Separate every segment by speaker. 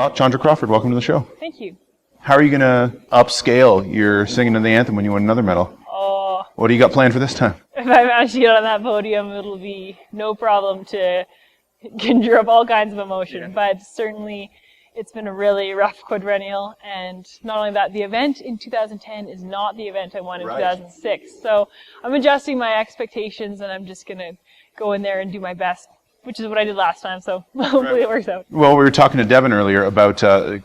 Speaker 1: Well, Chandra Crawford, welcome to the show.
Speaker 2: Thank you.
Speaker 1: How are you going to upscale your singing of the anthem when you win another medal?
Speaker 2: Oh,
Speaker 1: What do you got planned for this time?
Speaker 2: if I manage to get on that podium, it'll be no problem to conjure up all kinds of emotion. But certainly, it's been a really rough quadrennial, and not only that, the event in 2010 is not the event I won in 2006. So I'm adjusting my expectations, and I'm just going to go in there and do my best, which is what I did last time, so hopefully it works out.
Speaker 1: Well, we were talking to Devin earlier about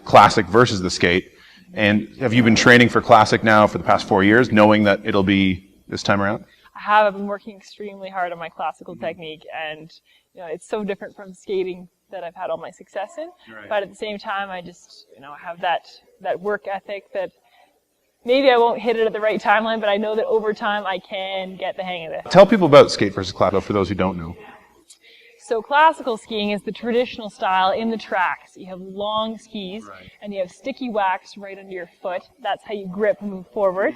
Speaker 1: Classic versus the skate, and have you been training for Classic now for the past 4 years, knowing that it'll be this time around?
Speaker 2: I've been working extremely hard on my classical technique, and it's so different from skating that I've had all my success in. Right. But at the same time, I just have that work ethic that maybe I won't hit it at the right timeline, but I know that over time I can get the hang of it.
Speaker 1: Tell people about skate versus classical for those who don't know.
Speaker 2: So classical skiing is the traditional style in the tracks. You have long skis, and you have sticky wax right under your foot. That's how you grip and move forward.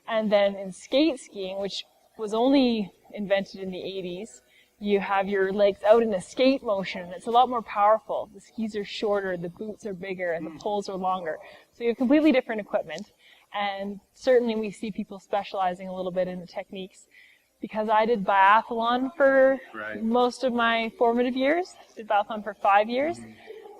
Speaker 2: And then in skate skiing, which was only invented in the 80s, you have your legs out in a skate motion. It's a lot more powerful. The skis are shorter, the boots are bigger, and the poles are longer. So you have completely different equipment. And certainly we see people specializing a little bit in the techniques. Because I did biathlon for most of my formative years. I did biathlon for 5 years.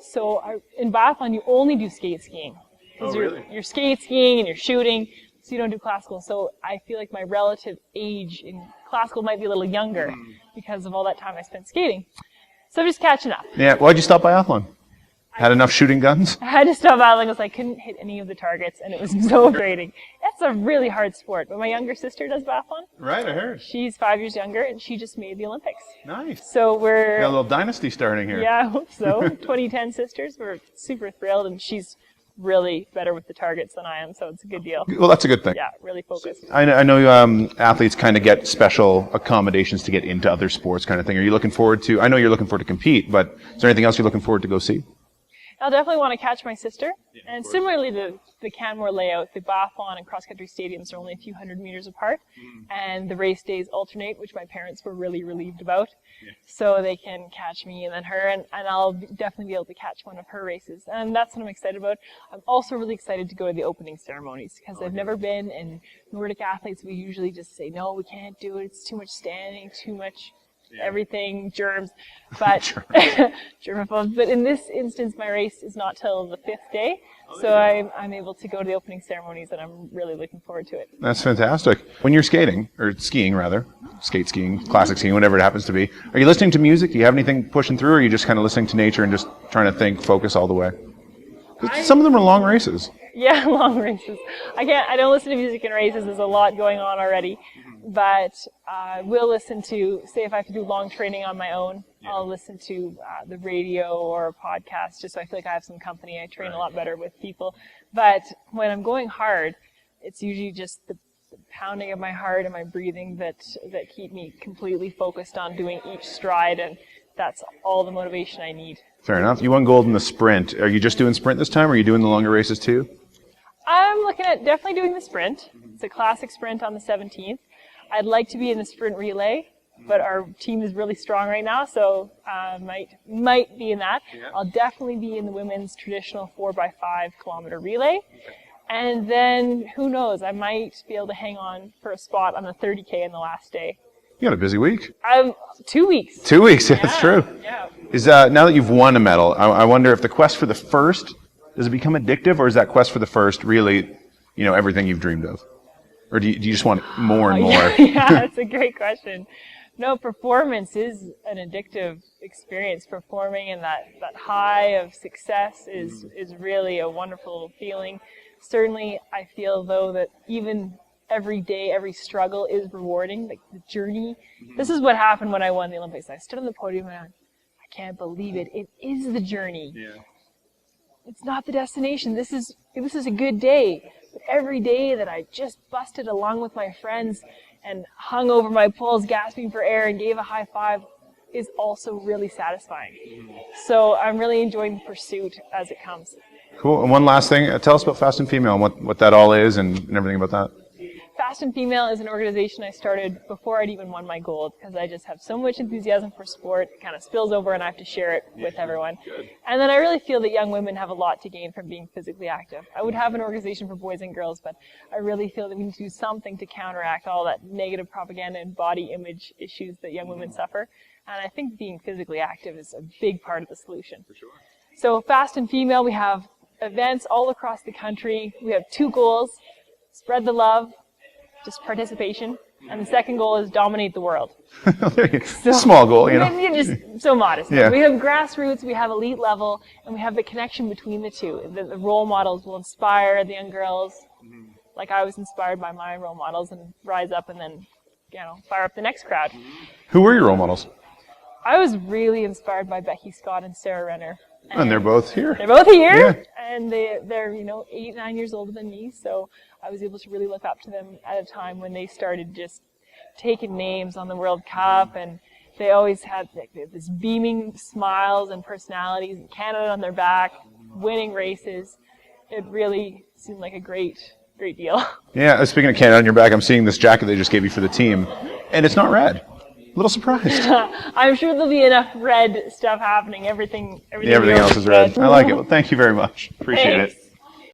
Speaker 2: So in biathlon, you only do skate skiing. Because you're skate skiing and you're shooting, so you don't do classical. So I feel like my relative age in classical might be a little younger because of all that time I spent skating. So I'm just catching up.
Speaker 1: Yeah, why'd you stop biathlon? Had enough shooting guns?
Speaker 2: I had to stop biathlon because I couldn't hit any of the targets, and it was so grating. It's a really hard sport, but my younger sister does biathlon.
Speaker 1: Right, I heard.
Speaker 2: She's 5 years younger, and she just made the Olympics.
Speaker 1: Nice.
Speaker 2: So we're...
Speaker 1: Got a little dynasty starting here.
Speaker 2: Yeah, I hope so. 2010 sisters. We're super thrilled, and she's really better with the targets than I am, so it's a good deal.
Speaker 1: Well, that's a good thing.
Speaker 2: Yeah, really focused.
Speaker 1: I know athletes kind of get special accommodations to get into other sports kind of thing. Are you looking forward to... I know you're looking forward to compete, but is there anything else you're looking forward to go see?
Speaker 2: I'll definitely want to catch my sister. And similarly to the Canmore layout, the biathlon and cross-country stadiums are only a few hundred meters apart. And the race days alternate, which my parents were really relieved about. So they can catch me and then her, and I'll definitely be able to catch one of her races. And that's what I'm excited about. I'm also really excited to go to the opening ceremonies because I've never been, and Nordic athletes, we usually just say, no, we can't do it. It's too much standing, too much... everything, germs, but germaphobes. But in this instance, my race is not till the 5th day, so I'm able to go to the opening ceremonies, and I'm really looking forward to it.
Speaker 1: That's fantastic. When you're skating, or skiing rather, skate skiing, classic skiing, whatever it happens to be, are you listening to music? Do you have anything pushing through, or are you just kind of listening to nature and just trying to think, focus all the way? Some of them are long races.
Speaker 2: Yeah, long races. I don't listen to music in races. There's a lot going on already. But I will listen to, say if I have to do long training on my own, I'll listen to the radio or a podcast just so I feel like I have some company. I train a lot better with people. But when I'm going hard, it's usually just the pounding of my heart and my breathing that keep me completely focused on doing each stride, and that's all the motivation I need.
Speaker 1: Fair enough. You won gold in the sprint. Are you just doing sprint this time, or are you doing the longer races too?
Speaker 2: I'm looking at definitely doing the sprint. It's a classic sprint on the 17th. I'd like to be in the sprint relay, but our team is really strong right now, so might be in that. I'll definitely be in the women's traditional 4x5 kilometer relay. And then, who knows, I might be able to hang on for a spot on the 30K in the last day.
Speaker 1: You got a busy week.
Speaker 2: 2 weeks.
Speaker 1: 2 weeks, yeah, that's true.
Speaker 2: Yeah.
Speaker 1: Is now that you've won a medal, I wonder if the quest for the first, does it become addictive, or is that quest for the first really, everything you've dreamed of? Or do you just want more and more?
Speaker 2: Yeah, that's a great question. No, performance is an addictive experience. Performing and that high of success is really a wonderful feeling. Certainly, I feel, though, that even every day, every struggle is rewarding. Like the journey. This is what happened when I won the Olympics. I stood on the podium and I can't believe it. It is the journey. Yeah. It's not the destination. This is a good day. But every day that I just busted along with my friends and hung over my poles, gasping for air, and gave a high five is also really satisfying. So I'm really enjoying the pursuit as it comes.
Speaker 1: Cool. And one last thing, tell us about Fast and Female and what that all is and everything about that.
Speaker 2: Fast and Female is an organization I started before I'd even won my gold, because I just have so much enthusiasm for sport. It kind of spills over and I have to share it with everyone. And then I really feel that young women have a lot to gain from being physically active. I would have an organization for boys and girls, but I really feel that we need to do something to counteract all that negative propaganda and body image issues that young women suffer. And I think being physically active is a big part of the solution. For sure. So Fast and Female, we have events all across the country. We have 2 goals: spread the love, just participation, and the second goal is dominate the world.
Speaker 1: So, small goal, you know.
Speaker 2: Just so modest.
Speaker 1: Yeah.
Speaker 2: We have grassroots, we have elite level, and we have the connection between the two. The role models will inspire the young girls, like I was inspired by my role models, and rise up and then, fire up the next crowd.
Speaker 1: Who were your role models?
Speaker 2: I was really inspired by Becky Scott and Sarah Renner.
Speaker 1: And they're both here.
Speaker 2: They're both here,
Speaker 1: yeah.
Speaker 2: And they're 8, 9 years older than me, so I was able to really look up to them at a time when they started just taking names on the World Cup, and they always had this beaming smiles and personalities, and Canada on their back, winning races. It really seemed like a great deal.
Speaker 1: Yeah, speaking of Canada on your back, I'm seeing this jacket they just gave you for the team, and it's not red. A little surprised.
Speaker 2: I'm sure there'll be enough red stuff happening. Everything
Speaker 1: else is red. I like it. Well, thank you very much. Appreciate it.